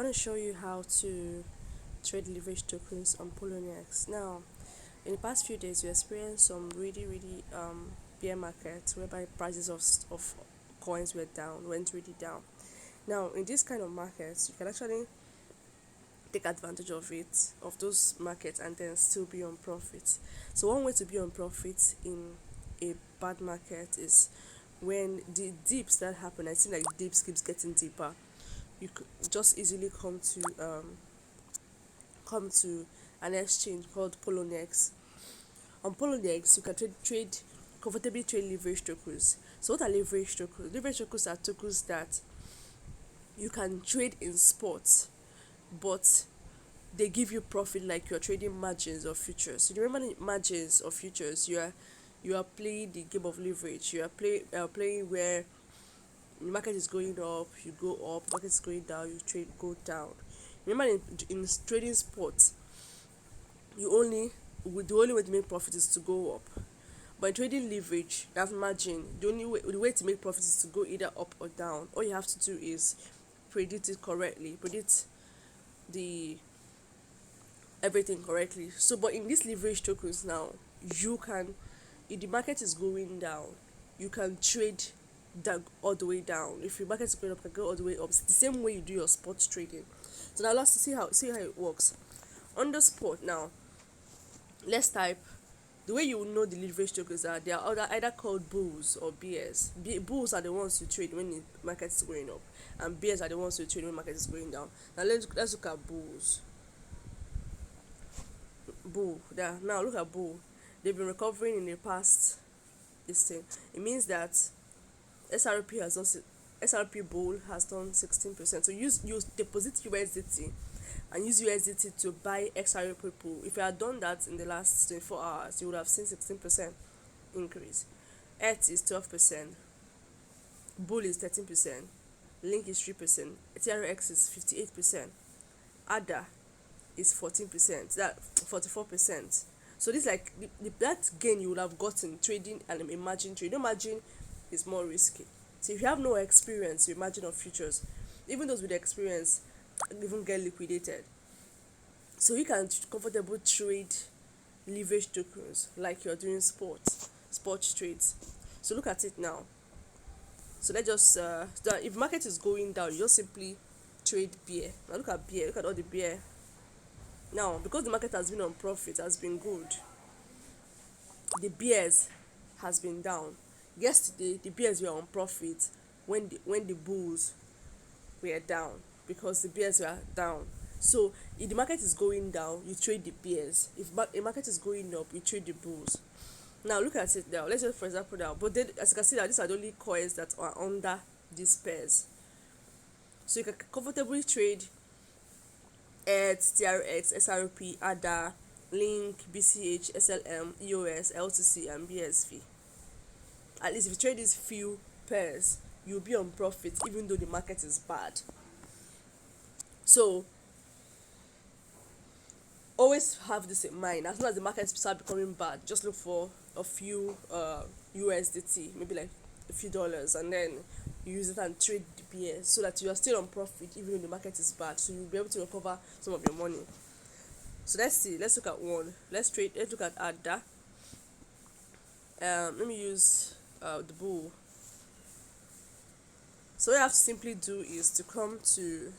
want to show you how to trade leverage tokens on Poloniex. Now, in the past few days, we experienced some really bear markets whereby prices of coins went really down. Now, in this kind of markets, you can actually take advantage of it, of those markets, and then still be on profit. So one way to be on profit in a bad market is when the dips that happen. I see like dips keeps getting deeper. You could just easily come to an exchange called Poloniex. On Poloniex, you can comfortably trade leverage tokens. So what are leverage tokens? Leverage tokens are tokens that you can trade in spot, but they give you profit like you're trading margins or futures. So you remember the margins or futures, you are playing the game of leverage. You are playing where the market is going up, you go up, market is going down, you trade go down. Remember in trading sports, the only way to make profit is to go up. But in trading leverage, that margin, the way to make profit is to go either up or down. All you have to do is predict it correctly, predict the everything correctly. So but in these leverage tokens now, you can, if the market is going down, you can trade that all the way down. If your market is going up, you can go all the way up. It's the same way you do your spot trading. So now let's see how it works. On the spot now, let's type the way you will know the leverage tokens are, they are either called bulls or bears. Bulls are the ones you trade when the market is going up, and bears are the ones you trade when the market is going down. Now let's look at bulls. Bull there. Now look at bull. They've been recovering in the past this thing. It means that SRP has done SRP bull has done 16%. So use deposit USDT and use USDT to buy XRP pool. If you had done that in the last 24 hours, you would have seen 16% increase. ETH is 12%, bull is 13%, link is 3%, TRX is 58%, ADA is 14%, that 44%. So this like that gain you would have gotten trading and emerging trade. Imagine is more risky. So if you have no experience, you imagine of futures, even those with experience even get liquidated. So you can comfortably trade leverage tokens like you're doing sports trades. So look at it now. So let's just if market is going down, you just simply trade beer. Now look at beer. Look at all the beer. Now because the market has been on profit, has been good, the bears has been down. Yesterday the bears were on profit when the bulls were down, because the bears were down. So if the market is going down, you trade the bears. If the market is going up, you trade the bulls. Now look at it now. Let's just for example now. But then as you can see that these are the only coins that are under these pairs. So you can comfortably trade ETH, TRX, SRP, ADA, Link, BCH, SLM, EOS, LTC, and BSV. At least if you trade these few pairs, you'll be on profit even though the market is bad. So always have this in mind. As soon as the market start becoming bad, just look for a few USDT, maybe like a few dollars, and then you use it and trade the PS so that you are still on profit even when the market is bad. So you'll be able to recover some of your money. So let's see. Let's look at one. Let's look at ADA. Let me use the bull. So what you have to simply do is to come to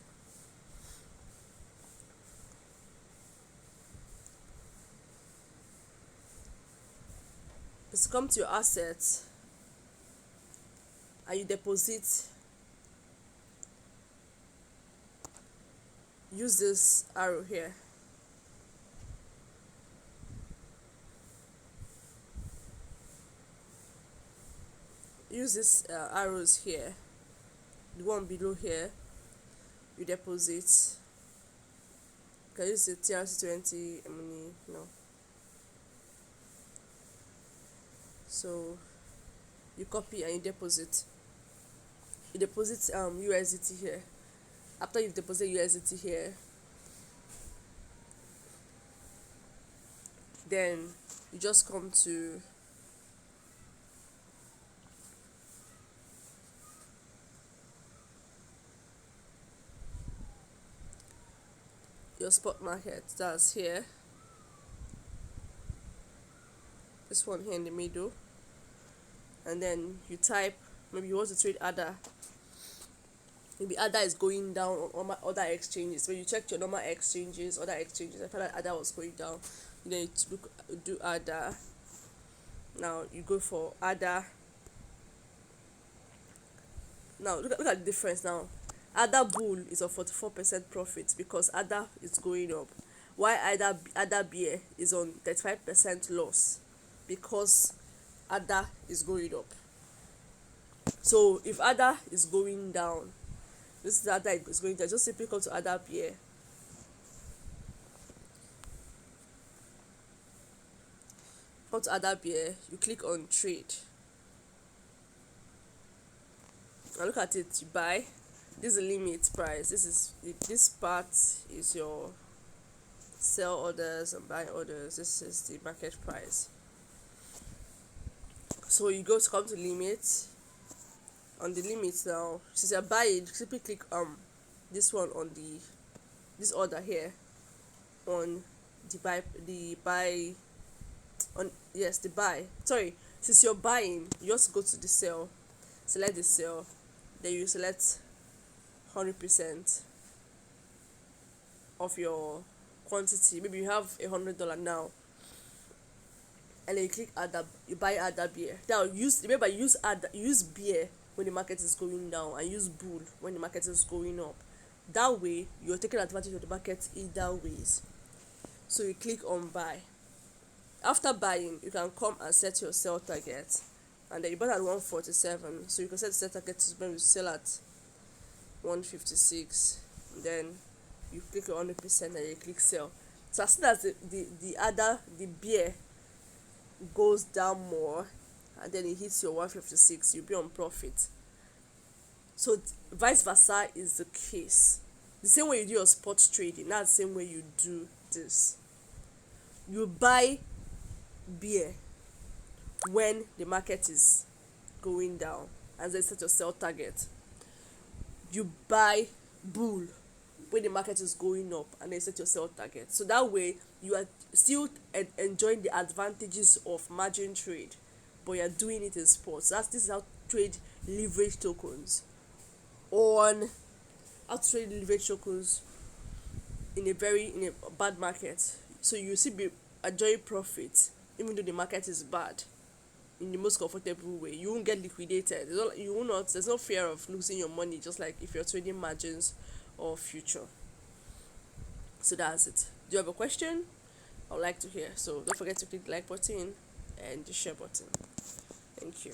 your assets and you deposit. Use this arrow here. Use these arrows here, the one below here. You deposit. You can use the TRC20 money. No. So you copy and you deposit. You deposit USDT here. After you've deposited USDT here, then you just come to your spot market, that's here, this one here in the middle, and then you type, maybe you want to trade ADA. Maybe ADA is going down on other exchanges. When you check your normal exchanges, other exchanges, I found that ADA was going down. Then you do ADA. Now you go for ADA. Now look at the difference now. ADA bull is on 44% profit because ADA is going up. Why ADA bear is on 35% loss because ADA is going up. So if ADA is going down, this is ADA is going down. Just simply come to ADA bear. Come to ADA bear. You click on trade. Now look at it. You buy. This is the limit price. This part is your sell orders and buy orders. This is the market price. So you come to limit. On the limit now, since you're buying, simply click this one on this order here on the buy on the buy. Sorry, since you're buying, you just go to the sell, select the sell, then you select 100% of your quantity. Maybe you have $100 now, and then you click ADA, you buy ADA beer. Now use beer when the market is going down and use bull when the market is going up. That way you're taking advantage of the market either ways. So you click on buy. After buying, you can come and set your sell target, and then you bought at 147, so you can set the sell target to when you sell at 156. Then you click 100% and you click sell. So as soon as the beer goes down more and then it hits your 156, you'll be on profit. So vice versa is the case. The same way you do your spot trading, that's the same way you do this. You buy beer when the market is going down, as I set your sell target. You buy bull when the market is going up, and then set your sell target. So that way you are still enjoying the advantages of margin trade, but you're doing it in sports. This is how to trade leverage tokens in a bad market. So you still be enjoying profit even though the market is bad, in the most comfortable way. You won't get liquidated. There's no fear of losing your money, just like if you're trading margins or future. So that's it. Do you have a question? I would like to hear. So don't forget to click the like button and the share button. Thank you.